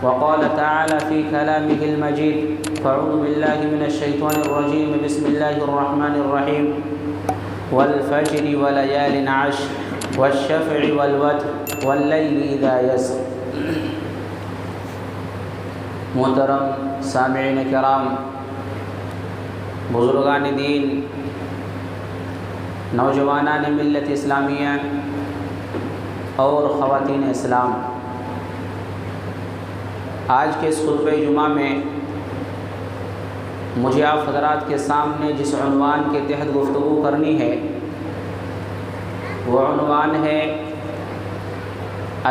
وقال تعالى في كلامه المجيد فأعوذ بالله من الشيطان الرجيم بسم الله الرحمن الرحيم والفجر وليال عشر والشفع والوتر والليل إذا يسر۔ محترم سامعین کرام، بزرگان دین، نوجوانان ملت اسلامیہ اور خواتین اسلام، آج کے اس خطبہ جمعہ میں مجھے آپ حضرات کے سامنے جس عنوان کے تحت گفتگو کرنی ہے وہ عنوان ہے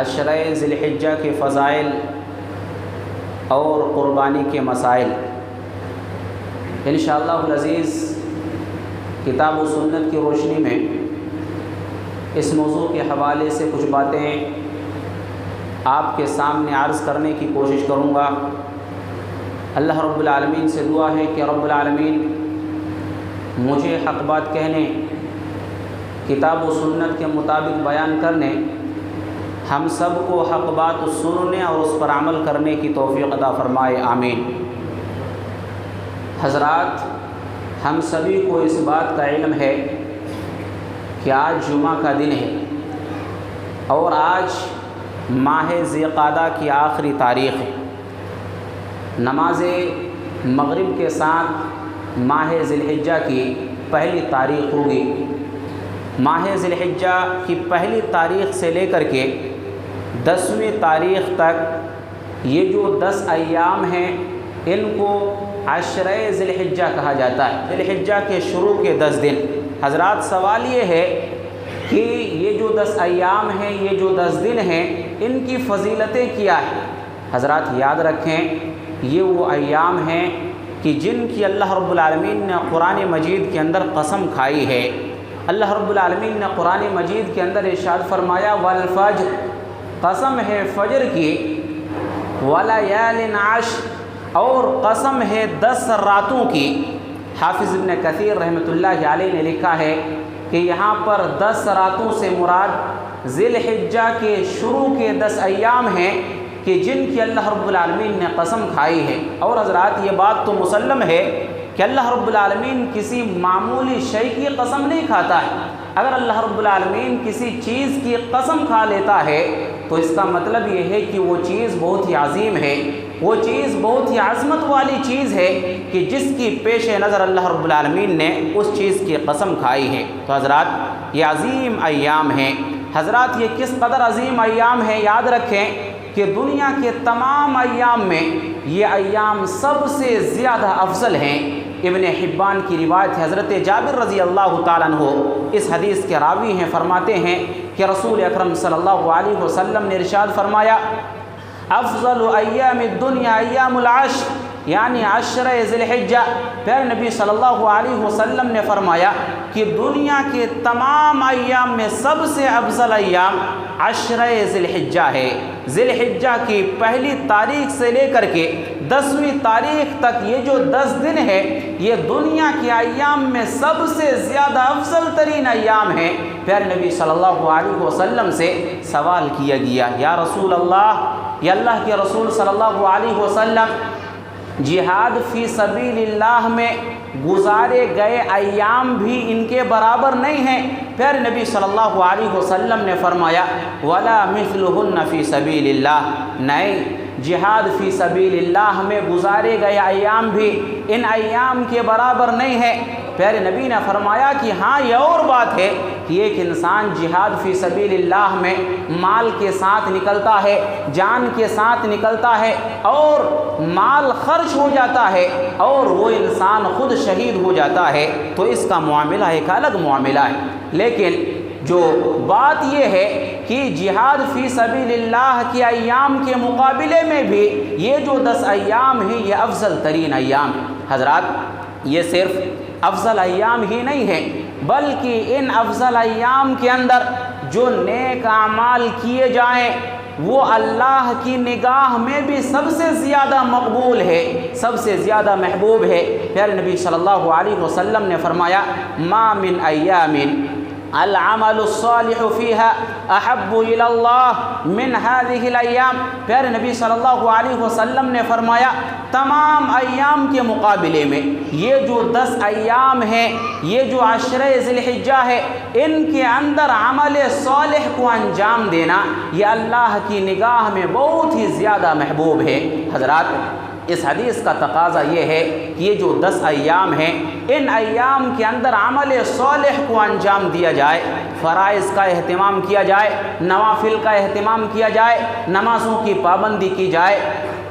عشرہ ذی الحجہ کے فضائل اور قربانی کے مسائل۔ انشاءاللہ العزیز کتاب و سنت کی روشنی میں اس موضوع کے حوالے سے کچھ باتیں آپ کے سامنے عرض کرنے کی کوشش کروں گا۔ اللہ رب العالمین سے دعا ہے کہ رب العالمین مجھے حق بات کہنے، کتاب و سنت کے مطابق بیان کرنے، ہم سب کو حق بات سننے اور اس پر عمل کرنے کی توفیق عطا فرمائے، آمین۔ حضرات، ہم سبھی کو اس بات کا علم ہے کہ آج جمعہ کا دن ہے اور آج ماہ ذی القعدہ کی آخری تاریخ ہے۔ نماز مغرب کے ساتھ ماہ ذی الحجہ کی پہلی تاریخ ہوگی۔ ماہ ذی الحجہ کی پہلی تاریخ سے لے کر کے 10ویں تاریخ تک یہ جو 10 ایام ہیں ان کو عشرہ ذی الحجہ کہا جاتا ہے، ذی الحجہ کے شروع کے 10 دن۔ حضرات، سوال یہ ہے کہ یہ جو 10 ایام ہیں، یہ جو 10 دن ہیں، ان کی فضیلتیں کیا ہیں؟ حضرات یاد رکھیں، یہ وہ ایام ہیں کہ جن کی اللہ رب العالمین نے قرآن مجید کے اندر قسم کھائی ہے۔ اللہ رب العالمین نے قرآن مجید کے اندر ارشاد فرمایا والفجر، قسم ہے فجر کی، ولیال عشر، اور قسم ہے 10 راتوں کی۔ حافظ ابن کثیر رحمۃ اللہ علیہ نے لکھا ہے کہ یہاں پر 10 راتوں سے مراد ذی الحجہ کے شروع کے 10 ایام ہیں کہ جن کی اللہ رب العالمین نے قسم کھائی ہے۔ اور حضرات، یہ بات تو مسلم ہے کہ اللہ رب العالمین کسی معمولی شے کی قسم نہیں کھاتا ہے۔ اگر اللہ رب العالمین کسی چیز کی قسم کھا لیتا ہے تو اس کا مطلب یہ ہے کہ وہ چیز بہت ہی عظیم ہے، وہ چیز بہت ہی عظمت والی چیز ہے کہ جس کی پیش نظر اللہ رب العالمین نے اس چیز کی قسم کھائی ہے۔ تو حضرات، یہ عظیم ایام ہیں۔ حضرات، یہ کس قدر عظیم ایام ہیں، یاد رکھیں کہ دنیا کے تمام ایام میں یہ ایام سب سے زیادہ افضل ہیں۔ ابن حبان کی روایت ہے، حضرت جابر رضی اللہ تعالیٰ عنہ اس حدیث کے راوی ہیں، فرماتے ہیں کہ رسول اکرم صلی اللہ علیہ وسلم نے ارشاد فرمایا افضل ایام الدنیا ایام العشر، یعنی عشرہ ذی الحجہ۔ پھر نبی صلی اللہ علیہ وسلم نے فرمایا کہ دنیا کے تمام ایام میں سب سے افضل ایام عشرہ ذی الحجہ ہے۔ ذی الحجہ کی پہلی تاریخ سے لے کر کے 10ویں تاریخ تک یہ جو 10 دن ہے، یہ دنیا کے ایام میں سب سے زیادہ افضل ترین ایام ہیں۔ پھر نبی صلی اللہ علیہ وسلم سے سوال کیا گیا، یا رسول اللہ، یا اللہ کے رسول صلی اللہ علیہ وسلم، جہاد فی سبیل اللہ میں گزارے گئے ایام بھی ان کے برابر نہیں ہیں؟ پھر نبی صلی اللہ علیہ وسلم نے فرمایا ولا مثلہن فی سبیل اللہ، نہیں، جہاد فی سبیل اللہ میں گزارے گئے ایام بھی ان ایام کے برابر نہیں ہیں۔ پھر نبی نے فرمایا کہ ہاں، یہ اور بات ہے کہ ایک انسان جہاد فی سبیل اللہ میں مال کے ساتھ نکلتا ہے، جان کے ساتھ نکلتا ہے، اور مال خرچ ہو جاتا ہے اور وہ انسان خود شہید ہو جاتا ہے، تو اس کا معاملہ ایک الگ معاملہ ہے۔ لیکن جو بات یہ ہے کہ جہاد فی سبیل اللہ کے ایام کے مقابلے میں بھی یہ جو 10 ایام ہیں یہ افضل ترین ایام ہیں۔ حضرات، یہ صرف افضل ایام ہی نہیں ہیں، بلکہ ان افضل ایام کے اندر جو نیک اعمال کیے جائیں وہ اللہ کی نگاہ میں بھی سب سے زیادہ مقبول ہے، سب سے زیادہ محبوب ہے۔ پھر نبی صلی اللہ علیہ وسلم نے فرمایا ما من ایام العمل الصالح فيها احب الى اللہ من هذه الايام۔ پیارے نبی صلی اللہ علیہ وسلم نے فرمایا تمام ایام کے مقابلے میں یہ جو 10 ایام ہیں، یہ جو عشرہ ذی الحجہ ہے، ان کے اندر عمل صالح کو انجام دینا یہ اللہ کی نگاہ میں بہت ہی زیادہ محبوب ہے۔ حضرات، اس حدیث کا تقاضا یہ ہے کہ یہ جو 10 ایام ہیں، ان ایام کے اندر عمل صالح کو انجام دیا جائے، فرائض کا اہتمام کیا جائے، نوافل کا اہتمام کیا جائے، نمازوں کی پابندی کی جائے،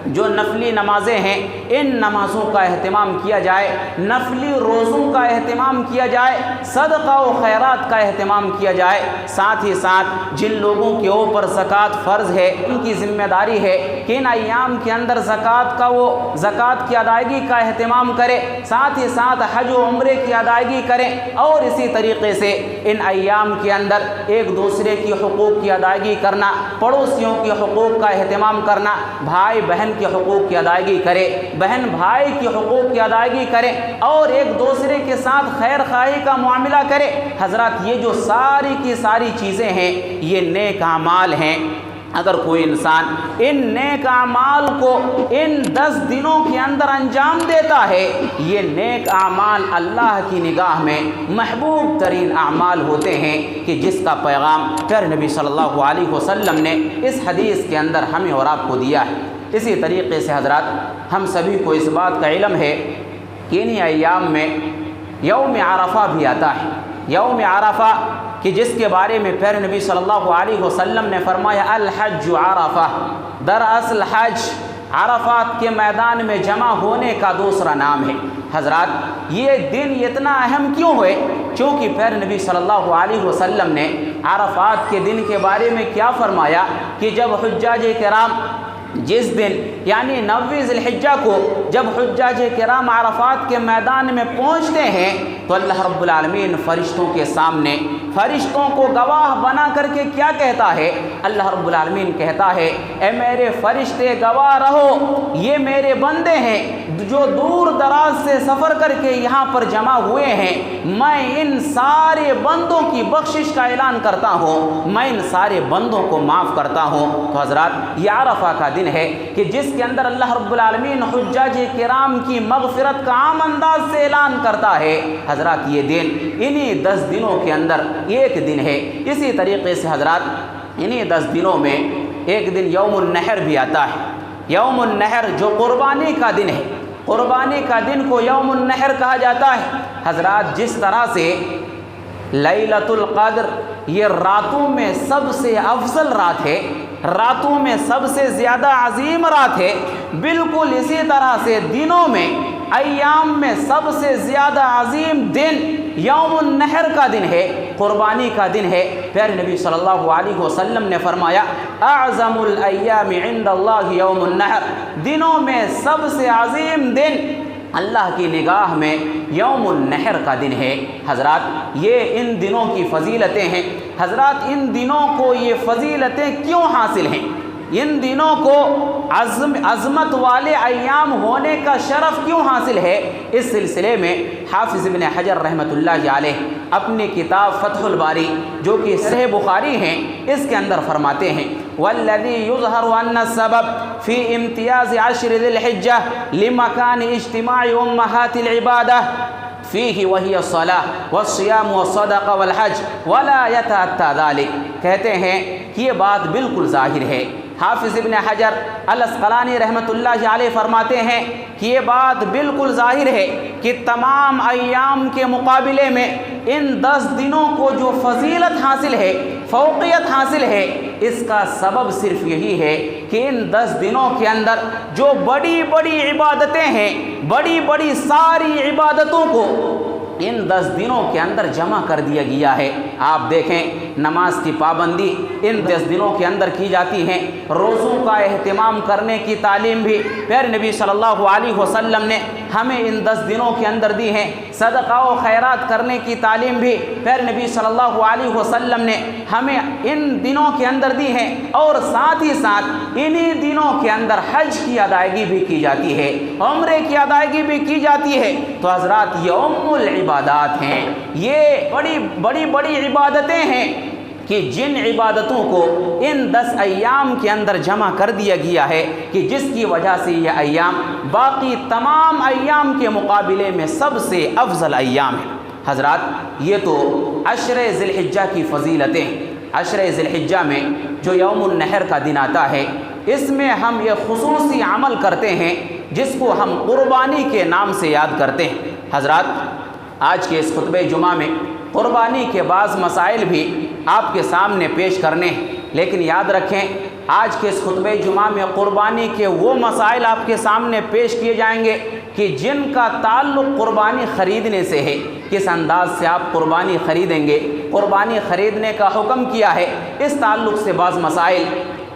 جو نفلی نمازیں ہیں ان نمازوں کا اہتمام کیا جائے، نفلی روزوں کا اہتمام کیا جائے، صدقہ و خیرات کا اہتمام کیا جائے، ساتھ ہی ساتھ جن لوگوں کے اوپر زکوٰۃ فرض ہے ان کی ذمہ داری ہے کہ ان ایام کے اندر زکوٰۃ کی ادائیگی کا اہتمام کرے، ساتھ ہی ساتھ حج و عمرے کی ادائیگی کریں، اور اسی طریقے سے ان ایام کے اندر ایک دوسرے کی حقوق کی ادائیگی کرنا، پڑوسیوں کے حقوق کا اہتمام کرنا، بھائی بہن کے حقوق کی ادائیگی کرے، بہن بھائی کی حقوق کی ادائیگی کرے، اور ایک دوسرے کے ساتھ خیر خواہی کا معاملہ کرے۔ حضرات، یہ جو ساری کی ساری چیزیں ہیں یہ نیک اعمال ہیں۔ اگر کوئی انسان ان نیک اعمال کو ان 10 دنوں کے اندر انجام دیتا ہے، یہ نیک اعمال اللہ کی نگاہ میں محبوب ترین اعمال ہوتے ہیں کہ جس کا پیغام پیارے نبی صلی اللہ علیہ وسلم نے اس حدیث کے اندر ہمیں اور آپ کو دیا ہے۔ اسی طریقے سے حضرات، ہم سبھی کو اس بات کا علم ہے کہ انہی ایام میں یوم عرفہ بھی آتا ہے۔ یوم عرفہ کہ جس کے بارے میں پیارے نبی صلی اللہ علیہ وسلم نے فرمایا الحج عرفہ، دراصل حج عرفات کے میدان میں جمع ہونے کا دوسرا نام ہے۔ حضرات، یہ دن اتنا اہم کیوں ہوئے؟ چونکہ پیارے نبی صلی اللہ علیہ وسلم نے عرفات کے دن کے بارے میں کیا فرمایا کہ جب حجاج کرام جس دن یعنی 9 ذی الحجہ کو جب حجاج کرام عرفات کے میدان میں پہنچتے ہیں تو اللہ رب العالمین فرشتوں کے سامنے فرشتوں کو گواہ بنا کر کے کیا کہتا ہے؟ اللہ رب العالمین کہتا ہے اے میرے فرشتے گواہ رہو، یہ میرے بندے ہیں جو دور دراز سے سفر کر کے یہاں پر جمع ہوئے ہیں، میں ان سارے بندوں کی بخشش کا اعلان کرتا ہوں، میں ان سارے بندوں کو معاف کرتا ہوں۔ تو حضرات، یہ عرفہ کا دن ہے کہ جس کے اندر اللہ رب العالمین حجاج کرام کی مغفرت کا عام انداز سے اعلان کرتا ہے۔ حضرات، یہ دن انہی 10 دنوں کے اندر ایک دن ہے۔ اسی طریقے سے حضرات، انہی 10 دنوں میں ایک دن یوم النحر بھی آتا ہے۔ یوم النحر جو قربانی کا دن ہے، قربانی کا دن کو یوم النحر کہا جاتا ہے۔ حضرات، جس طرح سے لیلۃ القدر یہ راتوں میں سب سے افضل رات ہے، راتوں میں سب سے زیادہ عظیم رات ہے، بالکل اسی طرح سے دنوں میں ایام میں سب سے زیادہ عظیم دن یوم النحر کا دن ہے، قربانی کا دن ہے۔ پیارے نبی صلی اللہ علیہ وسلم نے فرمایا اعظم الایام عند اللہ یوم النحر، دنوں میں سب سے عظیم دن اللہ کی نگاہ میں یوم النحر کا دن ہے۔ حضرات، یہ ان دنوں کی فضیلتیں ہیں۔ حضرات، ان دنوں کو یہ فضیلتیں کیوں حاصل ہیں؟ ان دنوں کو عظمت والے ایام ہونے کا شرف کیوں حاصل ہے؟ اس سلسلے میں حافظ ابن حجر رحمۃ اللہ علیہ اپنی کتاب فتح الباری جو کہ صحیح بخاری ہیں اس کے اندر فرماتے ہیں والذی یظہر ان السبب فی امتیاز 10 ذی الحجہ لمکان اجتماع امہات العبادہ فیہ وہی الصلاۃ والصیام والصدقہ والحج ولا یتأتی ذلک۔ کہتے ہیں کہ یہ بات بالکل ظاہر ہے۔ حافظ ابن حجر الاسقلانی رحمۃ اللہ علیہ فرماتے ہیں کہ یہ بات بالکل ظاہر ہے کہ تمام ایام کے مقابلے میں ان 10 دنوں کو جو فضیلت حاصل ہے، فوقیت حاصل ہے، اس کا سبب صرف یہی ہے کہ ان 10 دنوں کے اندر جو بڑی بڑی عبادتیں ہیں، بڑی بڑی ساری عبادتوں کو ان 10 دنوں کے اندر جمع کر دیا گیا ہے۔ آپ دیکھیں نماز کی پابندی ان 10 دنوں کے اندر کی جاتی ہیں۔ روزوں کا اہتمام کرنے کی تعلیم بھی پیارے نبی صلی اللہ علیہ وسلم نے ہمیں ان 10 دنوں کے اندر دی ہیں۔ صدقہ و خیرات کرنے کی تعلیم بھی پیارے نبی صلی اللہ علیہ وسلم نے ہمیں ان دنوں کے اندر دی ہے، اور ساتھ ہی ساتھ انہی دنوں کے اندر حج کی ادائیگی بھی کی جاتی ہے، عمرے کی ادائیگی بھی کی جاتی ہے۔ تو حضرات یہ ام العبادات ہیں، یہ بڑی عبادتیں ہیں کہ جن عبادتوں کو ان 10 ایام کے اندر جمع کر دیا گیا ہے کہ جس کی وجہ سے یہ ایام باقی تمام ایام کے مقابلے میں سب سے افضل ایام ہیں۔ حضرات یہ تو عشر ذی الحجہ کی فضیلتیں، عشر ذی الحجہ میں جو یوم النحر کا دن آتا ہے، اس میں ہم یہ خصوصی عمل کرتے ہیں جس کو ہم قربانی کے نام سے یاد کرتے ہیں۔ حضرات آج کے اس خطبہ جمعہ میں قربانی کے بعض مسائل بھی آپ کے سامنے پیش کرنے ہیں، لیکن یاد رکھیں آج کے اس خطبہ جمعہ میں قربانی کے وہ مسائل آپ کے سامنے پیش کیے جائیں گے کہ جن کا تعلق قربانی خریدنے سے ہے۔ کس انداز سے آپ قربانی خریدیں گے، قربانی خریدنے کا حکم کیا ہے، اس تعلق سے بعض مسائل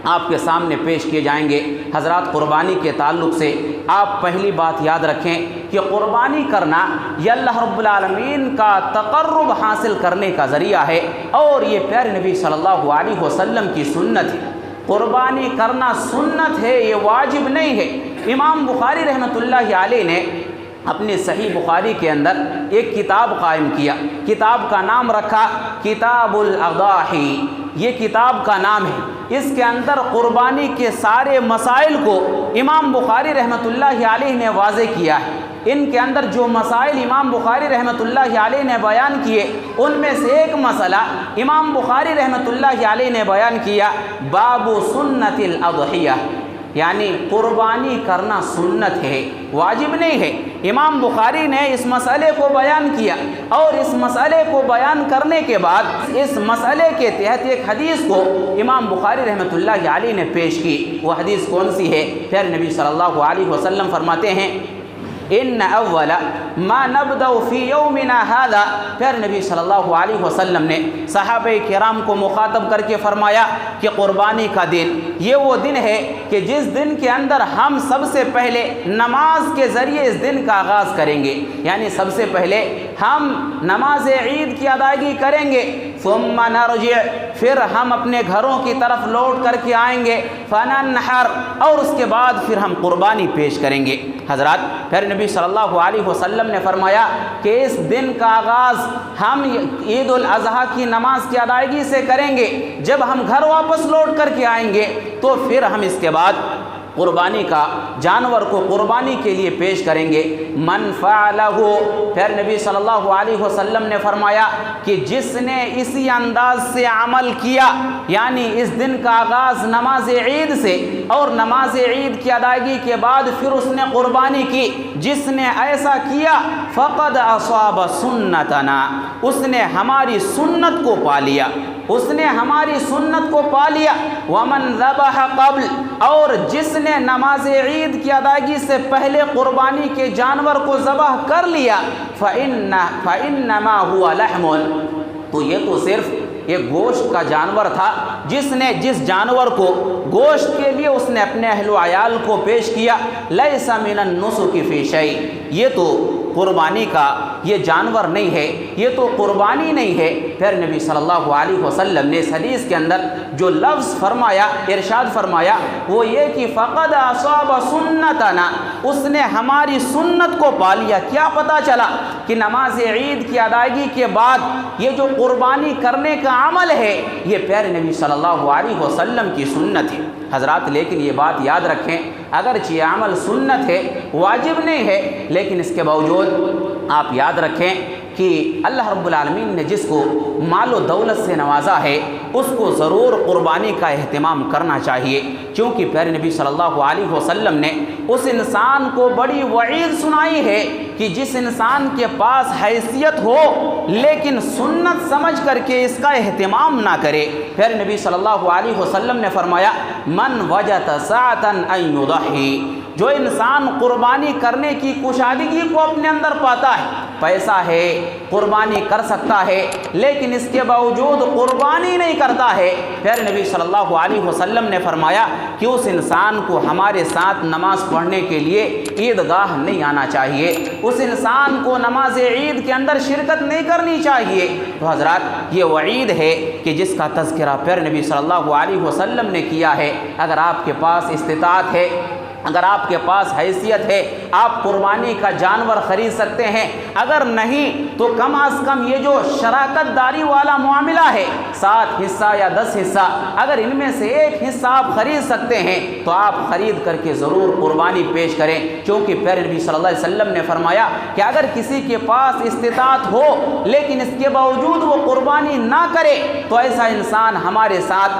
آپ کے سامنے پیش کیے جائیں گے۔ حضرات قربانی کے تعلق سے آپ پہلی بات یاد رکھیں کہ قربانی کرنا یہ اللہ رب العالمین کا تقرب حاصل کرنے کا ذریعہ ہے، اور یہ پیارے نبی صلی اللہ علیہ وسلم کی سنت ہے۔ قربانی کرنا سنت ہے، یہ واجب نہیں ہے۔ امام بخاری رحمۃ اللہ علیہ نے اپنے صحیح بخاری کے اندر ایک کتاب قائم کیا، کتاب کا نام رکھا کتاب الاضاحی، یہ کتاب کا نام ہے۔ اس کے اندر قربانی کے سارے مسائل کو امام بخاری رحمۃ اللہ علیہ نے واضح کیا ہے۔ ان کے اندر جو مسائل امام بخاری رحمۃ اللہ علیہ نے بیان کیے، ان میں سے ایک مسئلہ امام بخاری رحمۃ اللہ علیہ نے بیان کیا، باب سنت الاضحیہ، یعنی قربانی کرنا سنت ہے، واجب نہیں ہے۔ امام بخاری نے اس مسئلے کو بیان کیا، اور اس مسئلے کو بیان کرنے کے بعد اس مسئلے کے تحت ایک حدیث کو امام بخاری رحمۃ اللہ علیہ نے پیش کی۔ وہ حدیث کون سی ہے؟ پیارے نبی صلی اللہ علیہ وسلم فرماتے ہیں ان اول ما نبدأ فی یومنا ھذا، پیارے نبی صلی اللہ علیہ وسلم نے صحابہ کرام کو مخاطب کر کے فرمایا کہ قربانی کا دن یہ وہ دن ہے کہ جس دن کے اندر ہم سب سے پہلے نماز کے ذریعے اس دن کا آغاز کریں گے، یعنی سب سے پہلے ہم نماز عید کی ادائیگی کریں گے، ثم نرجع، پھر ہم اپنے گھروں کی طرف لوٹ کر کے آئیں گے، فننحر، اور اس کے بعد پھر ہم قربانی پیش کریں گے۔ حضرات پھر نبی صلی اللہ علیہ وسلم نے فرمایا کہ اس دن کا آغاز ہم عید الاضحیٰ کی نماز کی ادائیگی سے کریں گے۔ جب ہم گھر واپس لوٹ کر کے آئیں گے تو پھر ہم اس کے بعد قربانی کا جانور کو قربانی کے لیے پیش کریں گے۔ من فعلہ، پھر نبی صلی اللہ علیہ وسلم نے فرمایا کہ جس نے اسی انداز سے عمل کیا، یعنی اس دن کا آغاز نماز عید سے اور نماز عید کی ادائیگی کے بعد پھر اس نے قربانی کی، جس نے ایسا کیا فقد اصاب سنتنا، اس نے ہماری سنت کو پا لیا، اس نے ہماری سنت کو پا لیا۔ ومن ذبح قبل، اور جس نے نماز عید کی ادائیگی سے پہلے قربانی کے جانور کو ذبح کر لیا، فإنما هو لحم، تو یہ تو صرف ایک گوشت کا جانور تھا، جس جانور کو گوشت کے لیے اس نے اپنے اہل و عیال کو پیش کیا، لیس من النسک فی شیء، یہ تو قربانی کا یہ جانور نہیں ہے، یہ تو قربانی نہیں ہے۔ پھر نبی صلی اللہ علیہ وسلم نے اس حدیث کے اندر جو لفظ فرمایا، ارشاد فرمایا، وہ یہ کہ فقد اصاب سنتنا، اس نے ہماری سنت کو پا لیا۔ کیا پتہ چلا کہ نماز عید کی ادائیگی کے بعد یہ جو قربانی کرنے کا عمل ہے یہ پیارے نبی صلی اللہ علیہ وسلم کی سنت ہے۔ حضرات لیکن یہ بات یاد رکھیں، اگرچہ یہ عمل سنت ہے، واجب نہیں ہے، لیکن اس کے باوجود آپ یاد رکھیں کہ اللہ رب العالمین نے جس کو مال و دولت سے نوازا ہے اس کو ضرور قربانی کا اہتمام کرنا چاہیے، کیونکہ پیارے نبی صلی اللہ علیہ وسلم نے اس انسان کو بڑی وعید سنائی ہے کہ جس انسان کے پاس حیثیت ہو لیکن سنت سمجھ کر کے اس کا اہتمام نہ کرے۔ پیارے نبی صلی اللہ علیہ وسلم نے فرمایا من وجد ساعۃ ان یضحی، جو انسان قربانی کرنے کی کشادگی کو اپنے اندر پاتا ہے، پیسہ ہے، قربانی کر سکتا ہے، لیکن اس کے باوجود قربانی نہیں کرتا ہے، پھر نبی صلی اللہ علیہ وسلم نے فرمایا کہ اس انسان کو ہمارے ساتھ نماز پڑھنے کے لیے عیدگاہ نہیں آنا چاہیے، اس انسان کو نماز عید کے اندر شرکت نہیں کرنی چاہیے۔ تو حضرات یہ وعید ہے کہ جس کا تذکرہ پھر نبی صلی اللہ علیہ وسلم نے کیا ہے۔ اگر آپ کے پاس استطاعت ہے، اگر آپ کے پاس حیثیت ہے، آپ قربانی کا جانور خرید سکتے ہیں، اگر نہیں تو کم از کم یہ جو شراکت داری والا معاملہ ہے، 7 حصہ یا 10 حصہ، اگر ان میں سے ایک حصہ آپ خرید سکتے ہیں تو آپ خرید کر کے ضرور قربانی پیش کریں، کیونکہ پیارے نبی صلی اللہ علیہ وسلم نے فرمایا کہ اگر کسی کے پاس استطاعت ہو لیکن اس کے باوجود وہ قربانی نہ کرے تو ایسا انسان ہمارے ساتھ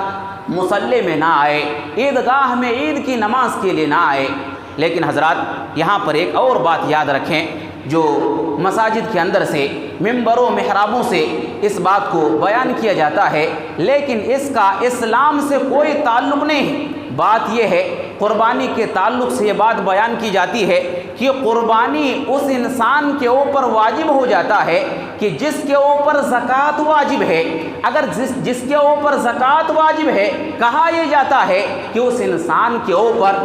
مصلی میں نہ آئے، عیدگاہ میں عید کی نماز کے لیے نہ آئے۔ لیکن حضرات یہاں پر ایک اور بات یاد رکھیں، جو مساجد کے اندر سے، ممبروں محرابوں سے اس بات کو بیان کیا جاتا ہے، لیکن اس کا اسلام سے کوئی تعلق نہیں ہے۔ بات یہ ہے، قربانی کے تعلق سے یہ بات بیان کی جاتی ہے کہ قربانی اس انسان کے اوپر واجب ہو جاتا ہے کہ جس کے اوپر زکوٰۃ واجب ہے۔ اگر جس کے اوپر زکوٰۃ واجب ہے، کہا یہ جاتا ہے کہ اس انسان کے اوپر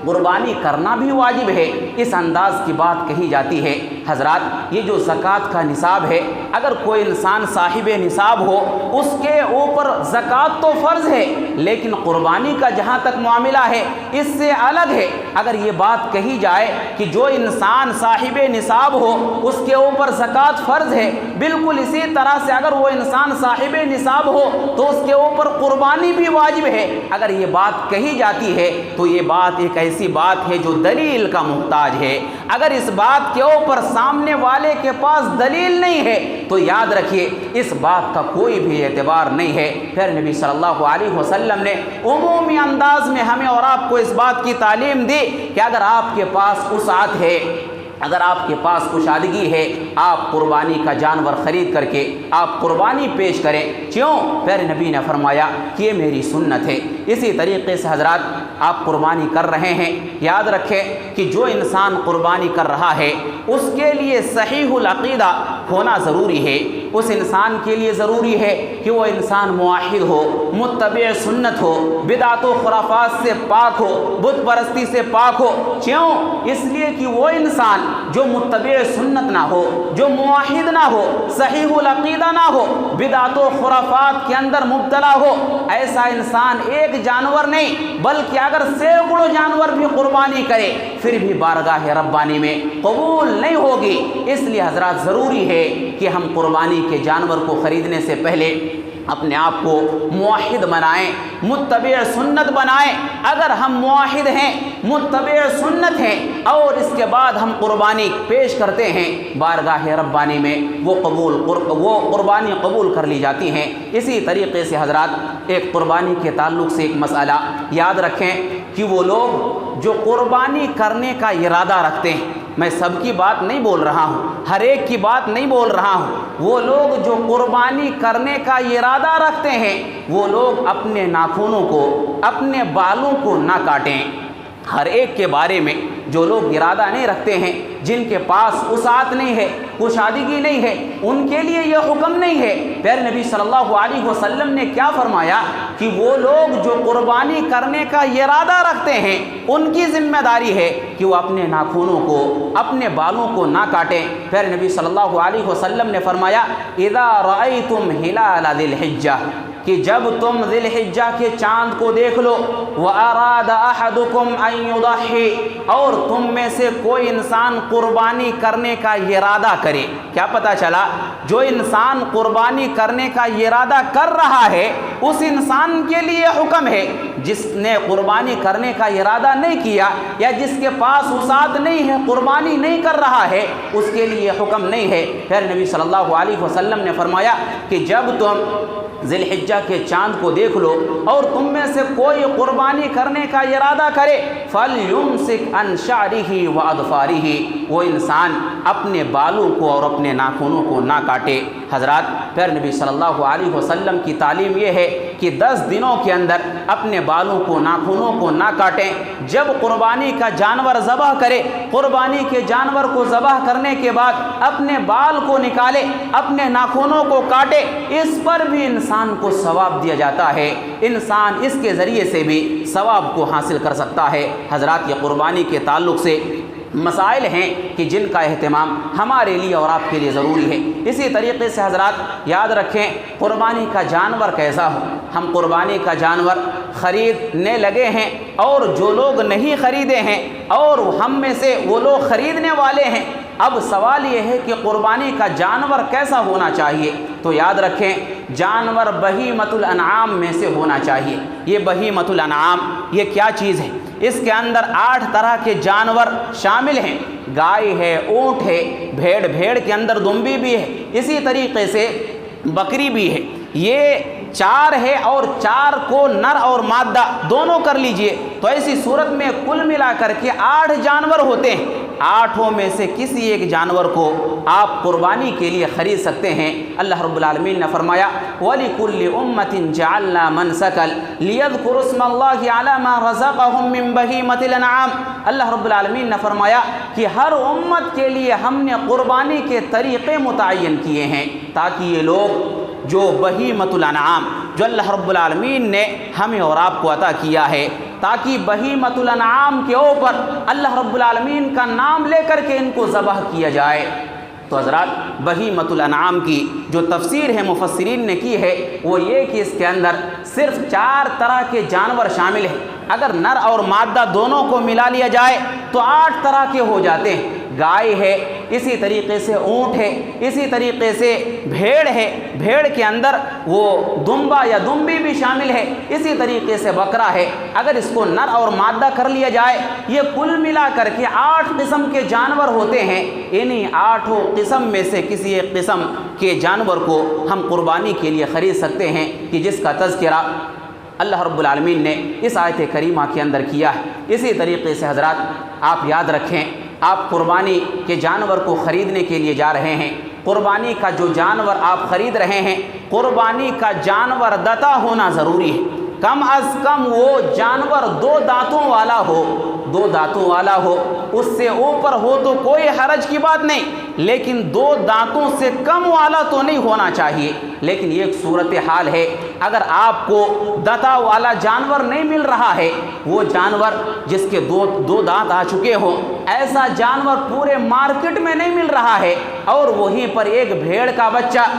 قربانی کرنا بھی واجب ہے، اس انداز کی بات کہی جاتی ہے۔ حضرات یہ جو زکوٰۃ کا نصاب ہے، اگر کوئی انسان صاحب نصاب ہو، اس کے اوپر زکوٰۃ تو فرض ہے، لیکن قربانی کا جہاں تک معاملہ ہے اس سے الگ ہے۔ اگر یہ بات کہی جائے کہ جو انسان صاحب نصاب ہو اس کے اوپر زکوٰۃ فرض ہے، بالکل اسی طرح سے اگر وہ انسان صاحب نصاب ہو تو اس کے اوپر قربانی بھی واجب ہے۔ اگر یہ بات کہی جاتی ہے تو یہ بات ایک ایسی بات ہے جو دلیل کا محتاج ہے۔ اگر اس بات کے اوپر سامنے والے کے پاس دلیل نہیں ہے تو یاد رکھیے اس بات کا کوئی بھی اعتبار نہیں ہے۔ پھر نبی صلی اللہ علیہ وسلم نے عمومی انداز میں ہمیں اور آپ کو اس بات کی تعلیم دی کہ اگر آپ کے پاس وسعت ہے، اگر آپ کے پاس کشادگی ہے، آپ قربانی کا جانور خرید کر کے آپ قربانی پیش کریں۔ کیوں؟ پھر نبی نے فرمایا کہ یہ میری سنت ہے۔ اسی طریقے سے حضرات آپ قربانی کر رہے ہیں، یاد رکھیں کہ جو انسان قربانی کر رہا ہے اس کے لیے صحیح العقیدہ ہونا ضروری ہے۔ اس انسان کے لیے ضروری ہے کہ وہ انسان موحد ہو، متبع سنت ہو، بدعت و خرافات سے پاک ہو، بت پرستی سے پاک ہو۔ کیوں؟ اس لیے کہ وہ انسان جو متبع سنت نہ ہو، جو موحد نہ ہو، صحیح العقیدہ نہ ہو، بدعت و خرافات کے اندر مبتلا ہو، ایسا انسان ایک جانور نہیں بلکہ اگر سینکڑوں جانور بھی قربانی کرے پھر بھی بارگاہ ربانی میں قبول نہیں ہوگی۔ اس لیے حضرات ضروری ہے کہ ہم قربانی کے جانور کو خریدنے سے پہلے اپنے آپ کو موحد بنائیں، متبع سنت بنائیں۔ اگر ہم موحد ہیں، متبع سنت ہیں اور اس کے بعد ہم قربانی پیش کرتے ہیں بارگاہ ربانی میں، وہ قربانی قبول کر لی جاتی ہیں۔ اسی طریقے سے حضرات ایک قربانی کے تعلق سے ایک مسئلہ یاد رکھیں کہ وہ لوگ جو قربانی کرنے کا ارادہ رکھتے ہیں، میں سب کی بات نہیں بول رہا ہوں، ہر ایک کی بات نہیں بول رہا ہوں، وہ لوگ جو قربانی کرنے کا ارادہ رکھتے ہیں وہ لوگ اپنے ناخنوں کو، اپنے بالوں کو نہ کاٹیں۔ ہر ایک کے بارے میں جو لوگ ارادہ نہیں رکھتے ہیں، جن کے پاس وسعت نہیں ہے، کشادگی نہیں ہے، ان کے لیے یہ حکم نہیں ہے۔ پھر نبی صلی اللہ علیہ وسلم نے کیا فرمایا کہ وہ لوگ جو قربانی کرنے کا ارادہ رکھتے ہیں ان کی ذمہ داری ہے کہ وہ اپنے ناخنوں کو، اپنے بالوں کو نہ کاٹیں۔ پھر نبی صلی اللہ علیہ وسلم نے فرمایا اذا رأیتم ہلال ذی الحجہ، کہ جب تم ذی الحجہ کے چاند کو دیکھ لو، وَأَرَادَ أَحَدُكُمْ أَن يُضَحِّ، اور تم میں سے کوئی انسان قربانی کرنے کا ارادہ کرے۔ کیا پتہ چلا؟ جو انسان قربانی کرنے کا ارادہ کر رہا ہے اس انسان کے لیے حکم ہے۔ جس نے قربانی کرنے کا ارادہ نہیں کیا یا جس کے پاس وسعت نہیں ہے، قربانی نہیں کر رہا ہے، اس کے لیے حکم نہیں ہے۔ پھر نبی صلی اللہ علیہ وسلم نے فرمایا کہ جب تم ذی الحجہ زلحجہ کے چاند کو دیکھ لو اور تم میں سے کوئی قربانی کرنے کا ارادہ کرے فَلْيُمْسِكْ عَنْ شَعْرِهِ وَأَظْفَارِهِ، وہ انسان اپنے بالوں کو اور اپنے ناخنوں کو نہ کاٹے۔ حضرات، پھر نبی صلی اللہ علیہ وسلم کی تعلیم یہ ہے کہ 10 دنوں کے اندر اپنے بالوں کو ناخنوں کو نہ کاٹیں۔ جب قربانی کا جانور ذبح کرے، قربانی کے جانور کو ذبح کرنے کے بعد اپنے بال کو نکالے، اپنے ناخنوں کو کاٹے، اس پر بھی انسان کو ثواب دیا جاتا ہے، انسان اس کے ذریعے سے بھی ثواب کو حاصل کر سکتا ہے۔ حضرات، یہ قربانی کے تعلق سے مسائل ہیں کہ جن کا اہتمام ہمارے لیے اور آپ کے لیے ضروری ہے۔ اسی طریقے سے حضرات یاد رکھیں، قربانی کا جانور کیسا ہو۔ ہم قربانی کا جانور خریدنے لگے ہیں اور جو لوگ نہیں خریدے ہیں اور ہم میں سے وہ لوگ خریدنے والے ہیں، اب سوال یہ ہے کہ قربانی کا جانور کیسا ہونا چاہیے؟ تو یاد رکھیں، جانور بہیمۃ الانعام میں سے ہونا چاہیے۔ یہ بہیمۃ الانعام یہ کیا چیز ہے؟ اس کے اندر 8 طرح کے جانور شامل ہیں۔ گائے ہے، اونٹ ہے، بھیڑ کے اندر دمبی بھی ہے، اسی طریقے سے بکری بھی ہے۔ یہ 4 ہے اور 4 کو نر اور مادہ دونوں کر لیجئے تو ایسی صورت میں کل ملا کر کے 8 جانور ہوتے ہیں۔ 8 میں سے کسی ایک جانور کو آپ قربانی کے لیے خرید سکتے ہیں۔ اللہ رب العالمین نے فرمایا وَلِكُلِّ أُمَّةٍ جَعَلْنَا مَنْسَكًا لِيَذْكُرُوا اسْمَ اللَّهِ عَلَى مَا رَزَقَهُم مِّن بَهِيمَةِ الْأَنْعَامِ۔ اللہ رب العالمین نے فرمایا کہ ہر امت کے لیے ہم نے قربانی کے طریقے متعین کیے ہیں تاکہ یہ لوگ جو بہیمۃ الانعام جو اللہ رب العالمین نے ہمیں اور آپ کو عطا کیا ہے، تاکہ بہیمۃ الانعام کے اوپر اللہ رب العالمین کا نام لے کر کے ان کو ذبح کیا جائے۔ تو حضرات، بہیمۃ الانعام کی جو تفسیر ہے مفسرین نے کی ہے وہ یہ کہ اس کے اندر صرف 4 طرح کے جانور شامل ہیں۔ اگر نر اور مادہ دونوں کو ملا لیا جائے تو 8 طرح کے ہو جاتے ہیں۔ گائے ہے، اسی طریقے سے اونٹ ہے، اسی طریقے سے بھیڑ ہے، بھیڑ کے اندر وہ دمبا یا دمبی بھی شامل ہے، اسی طریقے سے بکرا ہے۔ اگر اس کو نر اور مادہ کر لیا جائے، یہ کل ملا کر کے 8 قسم کے جانور ہوتے ہیں۔ انہی 8 قسم میں سے کسی ایک قسم کے جانور کو ہم قربانی کے لیے خرید سکتے ہیں کہ جس کا تذکرہ اللہ رب العالمین نے اس آیت کریمہ کے اندر کیا ہے۔ اسی طریقے سے حضرات آپ یاد رکھیں، آپ قربانی کے جانور کو خریدنے کے لیے جا رہے ہیں۔ قربانی کا جو جانور آپ خرید رہے ہیں، قربانی کا جانور دتا ہونا ضروری ہے۔ کم از کم وہ جانور 2 دانتوں والا ہو، 2 دانتوں والا ہو، اس سے اوپر ہو تو کوئی حرج کی بات نہیں، لیکن 2 دانتوں سے کم والا تو نہیں ہونا چاہیے۔ لیکن یہ ایک صورتحال ہے، اگر آپ کو دتا والا جانور نہیں مل رہا ہے، وہ جانور جس کے 2 دانت آ چکے ہوں، ایسا جانور پورے مارکیٹ میں نہیں مل رہا ہے، اور وہیں پر ایک بھیڑ کا بچہ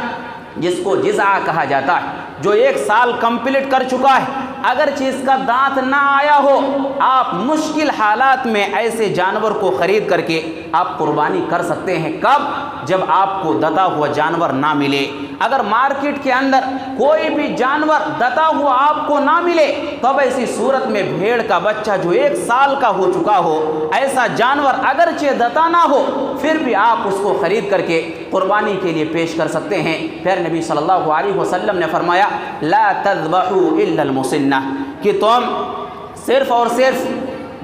جس کو جزع کہا جاتا ہے، جو 1 سال کمپلیٹ کر چکا ہے، اگرچہ اس کا دانت نہ آیا ہو، آپ مشکل حالات میں ایسے جانور کو خرید کر کے آپ قربانی کر سکتے ہیں۔ کب؟ جب آپ کو دتا ہوا جانور نہ ملے۔ اگر مارکیٹ کے اندر کوئی بھی جانور دتا ہوا آپ کو نہ ملے، تب ایسی صورت میں بھیڑ کا بچہ جو 1 سال کا ہو چکا ہو، ایسا جانور اگرچہ دتا نہ ہو، پھر بھی آپ اس کو خرید کر کے قربانی کے لیے پیش کر سکتے ہیں۔ پھر نبی صلی اللہ علیہ وسلم نے فرمایا لا تذبحوا الا المسنہ، کہ تم صرف اور صرف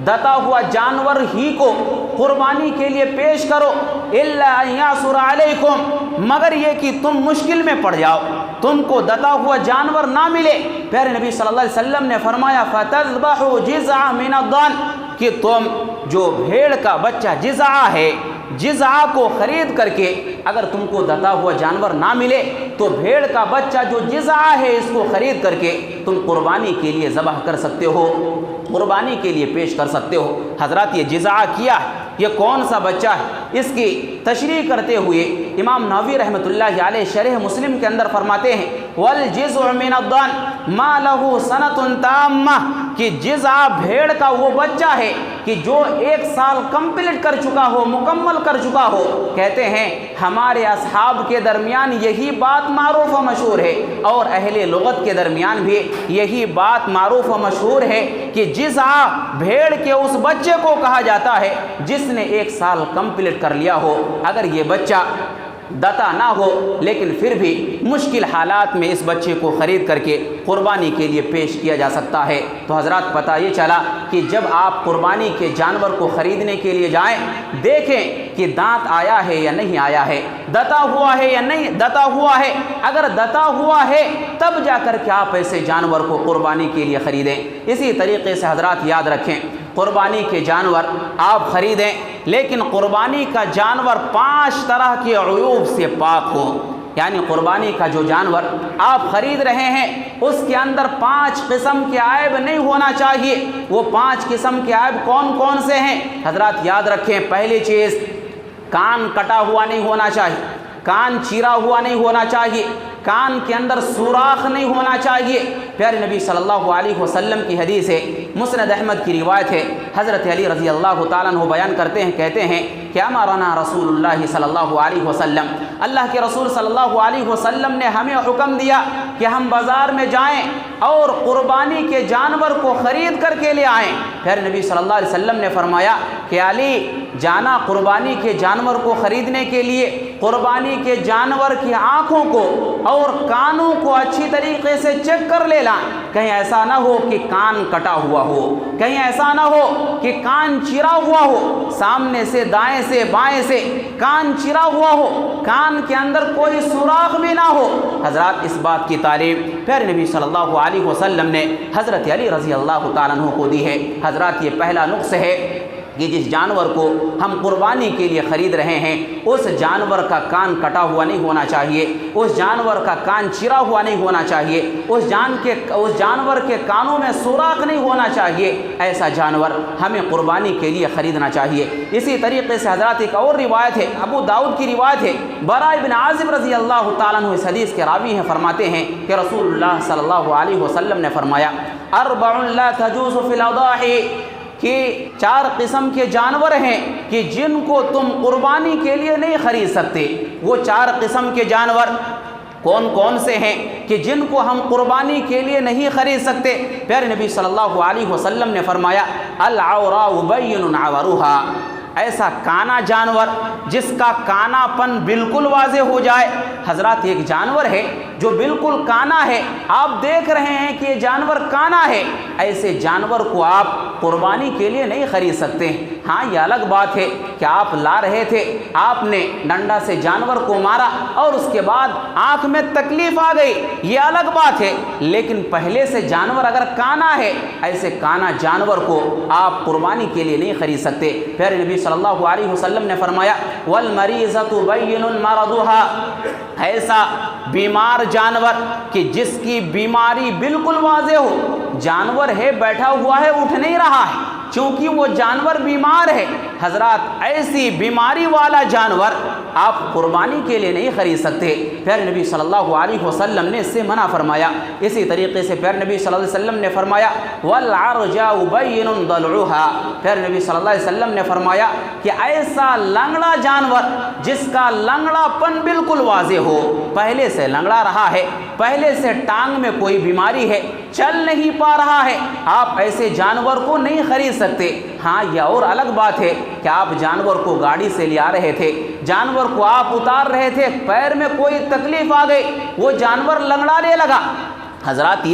دتا ہوا جانور ہی کو قربانی کے لیے پیش کرو، الا ان یعثر علیکم، مگر یہ کہ تم مشکل میں پڑ جاؤ، تم کو دتا ہوا جانور نہ ملے۔ پھر نبی صلی اللہ علیہ وسلم نے فرمایا فتذبحوا جزعا من الضان، کہ تم جو بھیڑ کا بچہ جزعہ ہے، جزعہ کو خرید کر کے، اگر تم کو دتا ہوا جانور نہ ملے تو بھیڑ کا بچہ جو جزعہ ہے اس کو خرید کر کے تم قربانی کے لیے ذبح کر سکتے ہو، قربانی کے لیے پیش کر سکتے ہو۔ حضرات، یہ جزعہ کیا ہے، یہ کون سا بچہ ہے، اس کی تشریح کرتے ہوئے امام نووی رحمۃ اللہ علیہ شرح مسلم کے اندر فرماتے ہیں والجزع من الضان ما له سنة تامہ، کہ جزعہ بھیڑ کا وہ بچہ ہے کہ جو 1 سال کمپلیٹ کر چکا ہو، مکمل کر چکا ہو۔ کہتے ہیں ہمارے اصحاب کے درمیان یہی بات معروف و مشہور ہے، اور اہل لغت کے درمیان بھی یہی بات معروف و مشہور ہے کہ جزعہ بھیڑ کے اس بچے کو کہا جاتا ہے جس نے 1 سال کمپلیٹ کر لیا ہو۔ اگر یہ بچہ دتا نہ ہو لیکن پھر بھی مشکل حالات میں اس بچے کو خرید کر کے قربانی کے لیے پیش کیا جا سکتا ہے۔ تو حضرات پتہ یہ چلا کہ جب آپ قربانی کے جانور کو خریدنے کے لیے جائیں، دیکھیں کہ دانت آیا ہے یا نہیں آیا ہے، دتا ہوا ہے یا نہیں دتا ہوا ہے۔ اگر دتا ہوا ہے تب جا کر کے آپ ایسے جانور کو قربانی کے لیے خریدیں۔ اسی طریقے سے حضرات یاد رکھیں، قربانی کے جانور آپ خریدیں لیکن قربانی کا جانور 5 طرح کے عیوب سے پاک ہو۔ یعنی قربانی کا جو جانور آپ خرید رہے ہیں اس کے اندر 5 قسم کے عیب نہیں ہونا چاہیے۔ وہ 5 قسم کے عیب کون کون سے ہیں؟ حضرات یاد رکھیں، پہلی چیز، کان کٹا ہوا نہیں ہونا چاہیے، کان چیرا ہوا نہیں ہونا چاہیے، کان کے اندر سوراخ نہیں ہونا چاہیے۔ پیارے نبی صلی اللہ علیہ وسلم کی حدیث ہے، مسند احمد کی روایت ہے، حضرت علی رضی اللہ تعالیٰ عنہ بیان کرتے ہیں، کہتے ہیں کہ امرنا رسول اللہ صلی اللہ علیہ وسلم، اللہ کے رسول صلی اللہ علیہ وسلم نے ہمیں حکم دیا کہ ہم بازار میں جائیں اور قربانی کے جانور کو خرید کر کے لے آئیں۔ پھر نبی صلی اللہ علیہ وسلم نے فرمایا کہ علی جانا قربانی کے جانور کو خریدنے کے لیے، قربانی کے جانور کی آنکھوں کو اور کانوں کو اچھی طریقے سے چیک کر لے لائیں، کہیں ایسا نہ ہو کہ کان کٹا ہوا ہو، کہیں ایسا نہ ہو کہ کان چرا ہوا ہو، سامنے سے دائیں سے بائیں سے کان چرا ہوا ہو، کان کے اندر کوئی سوراخ بھی نہ ہو۔ حضرات اس بات کی تعلیم پھر نبی صلی اللہ علیہ وسلم نے حضرت علی رضی اللہ تعالیٰ عنہ کو دی ہے۔ حضرات یہ پہلا نقص ہے کہ جس جانور کو ہم قربانی کے لیے خرید رہے ہیں اس جانور کا کان کٹا ہوا نہیں ہونا چاہیے، اس جانور کا کان چرا ہوا نہیں ہونا چاہیے، اس جانور کے کانوں میں سوراخ نہیں ہونا چاہیے۔ ایسا جانور ہمیں قربانی کے لیے خریدنا چاہیے۔ اسی طریقے سے حضرات ایک اور روایت ہے، ابو داؤد کی روایت ہے، براء بن عازب رضی اللہ تعالیٰ عنہ اس حدیث کے راوی ہیں، فرماتے ہیں کہ رسول اللہ صلی اللہ علیہ وسلم نے فرمایا اربع لا تجوز فی الاضاحی، کہ 4 قسم کے جانور ہیں کہ جن کو تم قربانی کے لیے نہیں خرید سکتے۔ وہ 4 قسم کے جانور کون کون سے ہیں کہ جن کو ہم قربانی کے لیے نہیں خرید سکتے؟ پیارے نبی صلی اللہ علیہ وسلم نے فرمایا العوراء بین عورها، ایسا کانا جانور جس کا کانا پن بالکل واضح ہو جائے۔ حضرات ایک جانور ہے جو بالکل کانا ہے، آپ دیکھ رہے ہیں کہ یہ جانور کانا ہے، ایسے جانور کو آپ قربانی کے لیے نہیں خرید سکتے۔ ہاں یہ الگ بات ہے کہ آپ لا رہے تھے، آپ نے ڈنڈا سے جانور کو مارا اور اس کے بعد آنکھ میں تکلیف آ گئی، یہ الگ بات ہے، لیکن پہلے سے جانور اگر کانا ہے، ایسے کانا جانور کو آپ قربانی کے لیے نہیں خرید سکتے۔ پھر نبی صلی اللہ علیہ وسلم نے فرمایا والمریضۃ بین مرضها، ایسا بیمار جانور کہ جس کی بیماری بالکل واضح ہو، جانور ہے بیٹھا ہوا ہے اٹھ نہیں رہا ہے چونکہ وہ جانور بیمار ہے۔ حضرات ایسی بیماری والا جانور آپ قربانی کے لیے نہیں خرید سکتے۔ پھر نبی صلی اللہ علیہ وسلم نے اس سے منع فرمایا۔ اسی طریقے سے پھر نبی صلی اللہ علیہ وسلم نے فرمایا والعرجاء بین ضلعها، پھر نبی صلی اللہ علیہ وسلم نے فرمایا کہ ایسا لنگڑا جانور جس کا لنگڑا پن بالکل واضح ہو، پہلے سے لنگڑا رہا ہے، پہلے سے ٹانگ میں کوئی بیماری ہے، چل نہیں پا رہا ہے، آپ ایسے جانور کو نہیں خرید سکتے۔ ہاں یہ اور الگ بات ہے کہ آپ جانور کو گاڑی سے لے آ رہے تھے، جانور کو آپ اتار رہے تھے، پیر میں کوئی تکلیف آ گئی، وہ جانور لنگڑانے لگا۔ حضرات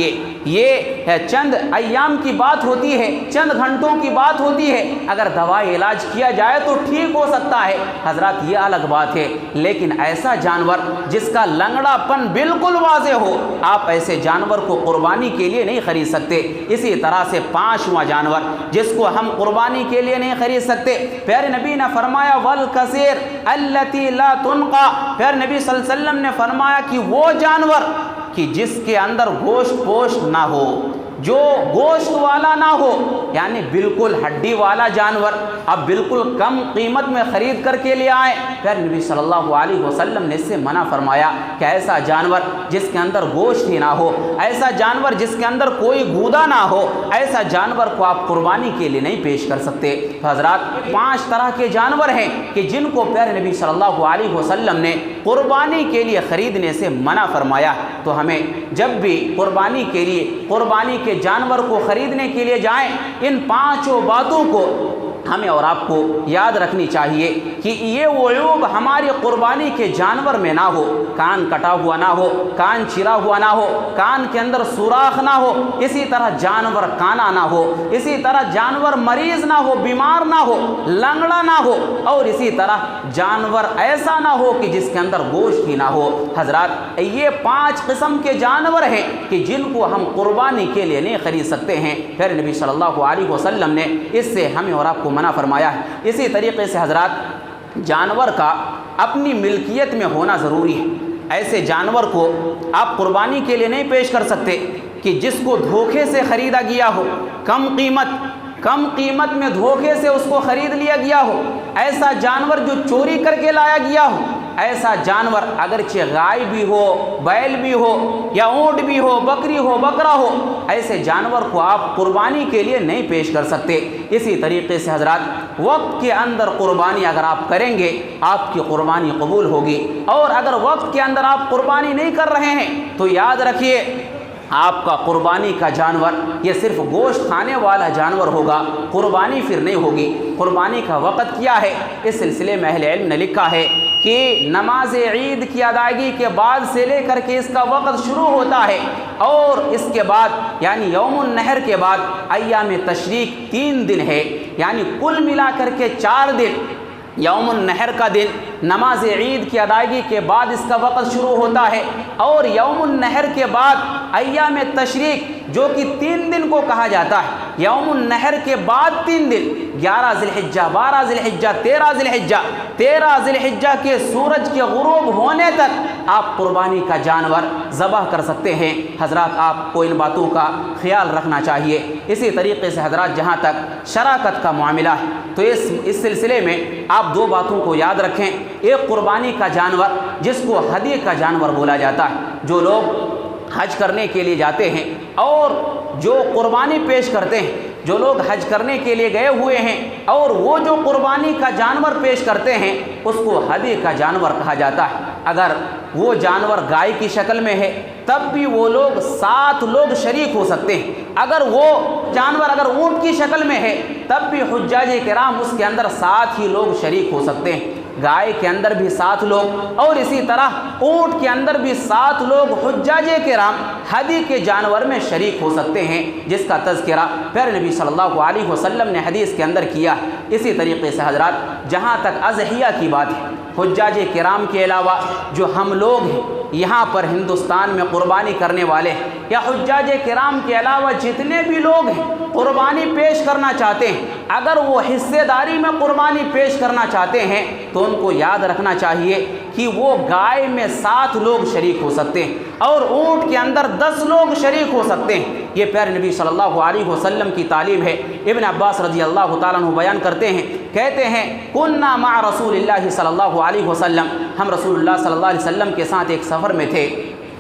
یہ چند ایام کی بات ہوتی ہے، چند گھنٹوں کی بات ہوتی ہے، اگر دوائی علاج کیا جائے تو ٹھیک ہو سکتا ہے۔ حضرات یہ الگ بات ہے، لیکن ایسا جانور جس کا لنگڑا پن بالکل واضح ہو، آپ ایسے جانور کو قربانی کے لیے نہیں خرید سکتے۔ اسی طرح سے 5واں جانور جس کو ہم قربانی کے لیے نہیں خرید سکتے، پیارے نبی نے فرمایا والکثیر التی لا تنقى، پیارے نبی صلی اللہ علیہ وسلم نے فرمایا کہ وہ جانور کہ جس کے اندر گوشت پوشت نہ ہو، جو گوشت والا نہ ہو، یعنی بالکل ہڈی والا جانور اب بالکل کم قیمت میں خرید کر کے لے آئیں۔ پھر نبی صلی اللہ علیہ وسلم نے اس سے منع فرمایا کہ ایسا جانور جس کے اندر گوشت ہی نہ ہو، ایسا جانور جس کے اندر کوئی گودا نہ ہو، ایسا جانور کو آپ قربانی کے لیے نہیں پیش کر سکتے۔ حضرات 5 طرح کے جانور ہیں کہ جن کو پیارے نبی صلی اللہ علیہ وسلم نے قربانی کے لیے خریدنے سے منع فرمایا۔ تو ہمیں جب بھی قربانی کے لیے قربانی کے جانور کو خریدنے کے لیے جائیں، ان 5 باتوں کو ہمیں اور آپ کو یاد رکھنی چاہیے کہ یہ وہ عیوب ہماری قربانی کے جانور میں نہ ہو، کان کٹا ہوا نہ ہو، کان چرا ہوا نہ ہو، کان کے اندر سوراخ نہ ہو، اسی طرح جانور کانا نہ ہو، اسی طرح جانور مریض نہ ہو، بیمار نہ ہو، لنگڑا نہ ہو، اور اسی طرح جانور ایسا نہ ہو کہ جس کے اندر گوشت ہی نہ ہو۔ حضرات یہ 5 قسم کے جانور ہیں کہ جن کو ہم قربانی کے لیے نہیں خرید سکتے ہیں، پھر نبی صلی اللہ علیہ وسلم نے اس سے ہمیں اور آپ کو منع فرمایا ہے۔ اسی طریقے سے حضرات جانور کا اپنی ملکیت میں ہونا ضروری ہے۔ ایسے جانور کو آپ قربانی کے لیے نہیں پیش کر سکتے کہ جس کو دھوکے سے خریدا گیا ہو، کم قیمت میں دھوکے سے اس کو خرید لیا گیا ہو، ایسا جانور جو چوری کر کے لایا گیا ہو، ایسا جانور اگرچہ گائے بھی ہو، بیل بھی ہو، یا اونٹ بھی ہو، بکری ہو، بکرا ہو، ایسے جانور کو آپ قربانی کے لیے نہیں پیش کر سکتے۔ اسی طریقے سے حضرات وقت کے اندر قربانی اگر آپ کریں گے آپ کی قربانی قبول ہوگی، اور اگر وقت کے اندر آپ قربانی نہیں کر رہے ہیں تو یاد رکھیے آپ کا قربانی کا جانور یہ صرف گوشت کھانے والا جانور ہوگا، قربانی پھر نہیں ہوگی۔ قربانی کا وقت کیا ہے؟ اس سلسلے میں اہل علم نے لکھا ہے کہ نماز عید کی ادائیگی کے بعد سے لے کر کے اس کا وقت شروع ہوتا ہے، اور اس کے بعد یعنی یوم النحر کے بعد ایام تشریق 3 دن ہے، یعنی کل ملا کر کے 4 دن۔ یوم النحر کا دن نماز عید کی ادائیگی کے بعد اس کا وقت شروع ہوتا ہے، اور یوم النحر کے بعد ایام تشریق جو کہ 3 دن کو کہا جاتا ہے، یوم النحر کے بعد 3 دن 11 ذی الحجہ، 12 ذی الحجہ، 13 ذی الحجہ، 13 ذی الحجہ کے سورج کے غروب ہونے تک آپ قربانی کا جانور ذبح کر سکتے ہیں۔ حضرات آپ کو ان باتوں کا خیال رکھنا چاہیے۔ اسی طریقے سے حضرات جہاں تک شراکت کا معاملہ ہے تو اس سلسلے میں آپ 2 باتوں کو یاد رکھیں۔ ایک قربانی کا جانور جس کو ہدیے کا جانور بولا جاتا ہے، جو لوگ حج کرنے کے لیے جاتے ہیں اور جو قربانی پیش کرتے ہیں، جو لوگ حج کرنے کے لیے گئے ہوئے ہیں اور وہ جو قربانی کا جانور پیش کرتے ہیں اس کو ہدیے کا جانور کہا جاتا ہے۔ اگر وہ جانور گائے کی شکل میں ہے تب بھی وہ لوگ 7 لوگ شریک ہو سکتے ہیں، اگر وہ جانور اگر اونٹ کی شکل میں ہے تب بھی حجاج کرام اس کے اندر 7 ہی لوگ شریک ہو سکتے ہیں۔ گائے کے اندر بھی 7 لوگ اور اسی طرح اونٹ کے اندر بھی 7 لوگ حجاج کرام ہدی کے جانور میں شریک ہو سکتے ہیں، جس کا تذکرہ پھر نبی صلی اللہ علیہ وسلم نے حدیث کے اندر کیا۔ اسی طریقے سے حضرات جہاں تک اضحیہ کی بات ہے، حجاج کرام کے علاوہ جو ہم لوگ ہیں یہاں پر ہندوستان میں قربانی کرنے والے ہیں، یا حجاج کرام کے علاوہ جتنے بھی لوگ ہیں قربانی پیش کرنا چاہتے ہیں، اگر وہ حصے داری میں قربانی پیش کرنا چاہتے ہیں تو ان کو یاد رکھنا چاہیے کہ وہ گائے میں 7 لوگ شریک ہو سکتے ہیں اور اونٹ کے اندر 10 لوگ شریک ہو سکتے ہیں۔ یہ پیارے نبی صلی اللہ علیہ وسلم کی تعلیم ہے۔ ابن عباس رضی اللہ تعالیٰ عنہ بیان کرتے ہیں، کہتے ہیں کننا مع رسول اللہ صلی اللہ علیہ وسلم، ہم رسول اللہ صلی اللہ علیہ وسلم کے ساتھ ایک سفر میں تھے،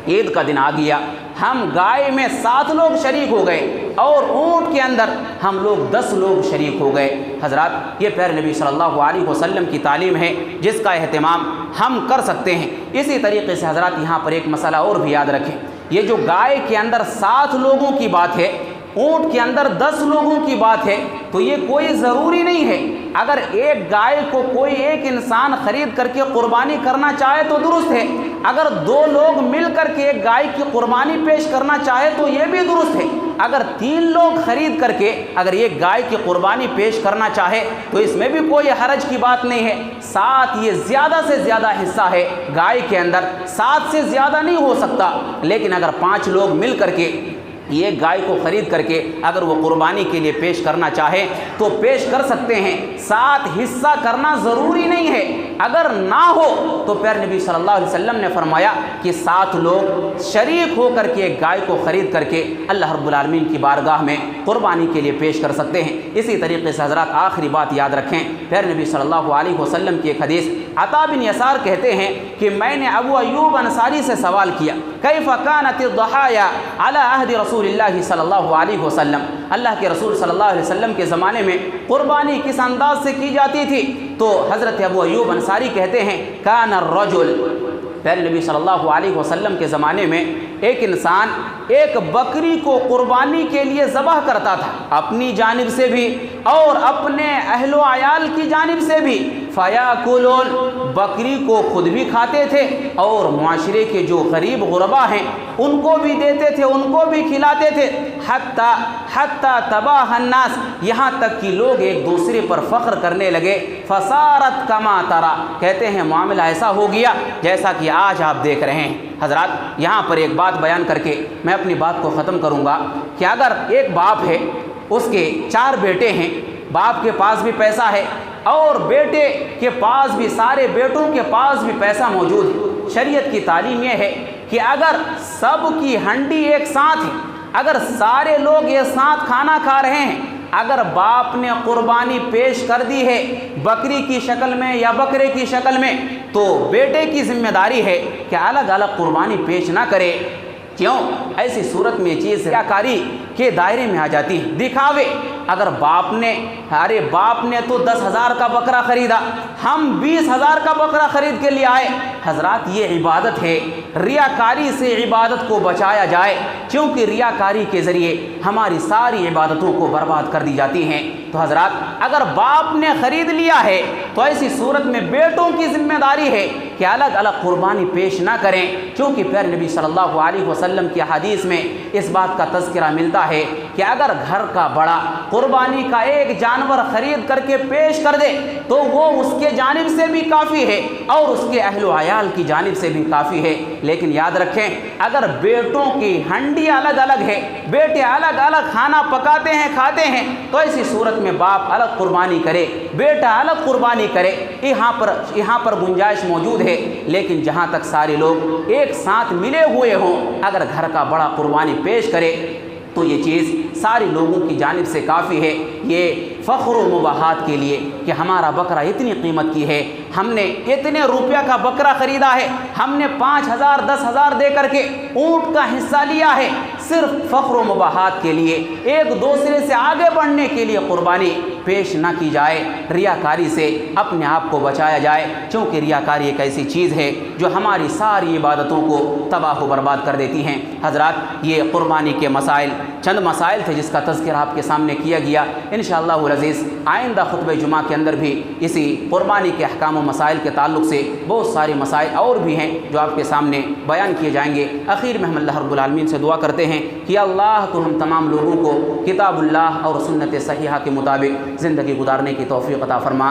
عید کا دن آ گیا، ہم گائے میں 7 لوگ شریک ہو گئے اور اونٹ کے اندر ہم لوگ 10 لوگ شریک ہو گئے۔ حضرات یہ پیارے نبی صلی اللہ علیہ وسلم کی تعلیم ہے جس کا اہتمام ہم کر سکتے ہیں۔ اسی طریقے سے حضرات یہاں پر ایک مسئلہ اور بھی یاد رکھیں، یہ جو گائے کے اندر 7 لوگوں کی بات ہے، اونٹ کے اندر 10 لوگوں کی بات ہے، تو یہ کوئی ضروری نہیں ہے۔ اگر ایک گائے کو کوئی ایک انسان خرید کر کے قربانی کرنا چاہے تو درست ہے، اگر 2 لوگ مل کر کے ایک گائے کی قربانی پیش کرنا چاہے تو یہ بھی درست ہے، اگر 3 لوگ خرید کر کے اگر ایک گائے کی قربانی پیش کرنا چاہے تو اس میں بھی کوئی حرج کی بات نہیں ہے۔ 7 یہ زیادہ سے زیادہ حصہ ہے گائے کے اندر، 7 سے زیادہ نہیں ہو سکتا، لیکن اگر 5 لوگ مل کر کے یہ گائے کو خرید کر کے اگر وہ قربانی کے لیے پیش کرنا چاہے تو پیش کر سکتے ہیں۔ 7 حصہ کرنا ضروری نہیں ہے، اگر نہ ہو تو پیارے نبی صلی اللہ علیہ وسلم نے فرمایا کہ 7 لوگ شریک ہو کر کے ایک گائے کو خرید کر کے اللہ رب العالمین کی بارگاہ میں قربانی کے لیے پیش کر سکتے ہیں۔ اسی طریقے سے حضرات آخری بات یاد رکھیں، پیارے نبی صلی اللہ علیہ وسلم کی ایک حدیث، عطا بن یسار کہتے ہیں کہ میں نے ابو ایوب انصاری سے سوال کیا کیف کانت الضحایا علی عہد رسول اللہ صلی اللہ علیہ وسلم، اللہ کے رسول صلی اللہ علیہ وسلم کے زمانے میں قربانی کس انداز سے کی جاتی تھی؟ تو حضرت ابو ایوب انصاری کہتے ہیں کان الرجل پیارے نبی صلی اللہ علیہ وسلم کے زمانے میں ایک انسان ایک بکری کو قربانی کے لیے ذبح کرتا تھا، اپنی جانب سے بھی اور اپنے اہل و عیال کی جانب سے بھی۔ فیاکلون، بکری کو خود بھی کھاتے تھے اور معاشرے کے جو غریب غربا ہیں ان کو بھی دیتے تھے، ان کو بھی کھلاتے تھے۔ حتی تباہ الناس، یہاں تک کہ لوگ ایک دوسرے پر فخر کرنے لگے۔ فصارت کما ترا، کہتے ہیں معاملہ ایسا ہو گیا جیسا کہ آج آپ دیکھ رہے ہیں۔ حضرات یہاں پر ایک بات بیان کر کے میں اپنی بات کو ختم کروں گا کہ اگر ایک باپ ہے، اس کے 4 بیٹے ہیں، باپ کے پاس بھی پیسہ ہے اور بیٹے کے پاس بھی، سارے بیٹوں کے پاس بھی پیسہ موجود ہے، شریعت کی تعلیم یہ ہے کہ اگر سب کی ہنڈی ایک ساتھ ہے، اگر سارے لوگ ایک ساتھ کھانا کھا رہے ہیں، اگر باپ نے قربانی پیش کر دی ہے بکری کی شکل میں یا بکرے کی شکل میں، تو بیٹے کی ذمہ داری ہے کہ الگ الگ قربانی پیش نہ کرے۔ کیوں؟ ایسی صورت میں یہ چیز ریاکاری کے دائرے میں آ جاتی ہے، دکھاوے۔ اگر باپ نے تو 10,000 کا بکرا خریدا، ہم 20,000 کا بکرا خرید کے لیے آئے۔ حضرات یہ عبادت ہے، ریاکاری سے عبادت کو بچایا جائے، کیونکہ ریاکاری کے ذریعے ہماری ساری عبادتوں کو برباد کر دی جاتی ہیں۔ تو حضرات اگر باپ نے خرید لیا ہے تو ایسی صورت میں بیٹوں کی ذمہ داری ہے کہ الگ الگ قربانی پیش نہ کریں، کیونکہ پیارے نبی صلی اللہ علیہ وسلم کی حدیث میں اس بات کا تذکرہ ملتا ہے کہ اگر گھر کا بڑا قربانی کا ایک جانور خرید کر کے پیش کر دے تو وہ اس کے جانب سے بھی کافی ہے اور اس کے اہل و عیال کی جانب سے بھی کافی ہے۔ لیکن یاد رکھیں اگر بیٹوں کی ہنڈی الگ الگ ہے، بیٹے الگ الگ کھانا پکاتے ہیں کھاتے ہیں، تو ایسی صورت میں باپ الگ قربانی کرے، بیٹا الگ قربانی کرے، یہاں پر گنجائش موجود ہے۔ لیکن جہاں تک سارے لوگ ایک ساتھ ملے ہوئے ہوں، اگر گھر کا بڑا قربانی پیش کرے تو یہ چیز سارے لوگوں کی جانب سے کافی ہے۔ یہ فخر و مباحات کے لیے کہ ہمارا بکرا اتنی قیمت کی ہے، ہم نے اتنے روپیہ کا بکرا خریدا ہے، ہم نے 5,000 10,000 دے کر کے اونٹ کا حصہ لیا ہے، صرف فخر و مباحات کے لیے، ایک دوسرے سے آگے بڑھنے کے لیے قربانی پیش نہ کی جائے۔ ریاکاری سے اپنے آپ کو بچایا جائے، کیونکہ ریاکاری ایک ایسی چیز ہے جو ہماری ساری عبادتوں کو تباہ و برباد کر دیتی ہیں۔ حضرات یہ قربانی کے مسائل چند مسائل تھے جس کا تذکرہ آپ کے سامنے کیا گیا۔ انشاءاللہ العزیز آئندہ خطبہ جمعہ کے اندر بھی اسی قربانی کے احکام و مسائل کے تعلق سے بہت سارے مسائل اور بھی ہیں جو آپ کے سامنے بیان کیے جائیں گے۔ اخیر میں ہم اللہ رب العالمین سے دعا کرتے ہیں کہ اللہ تو ہم تمام لوگوں کو کتاب اللہ اور سنت صحیحہ کے مطابق زندگی گزارنے کی توفیق عطا فرما۔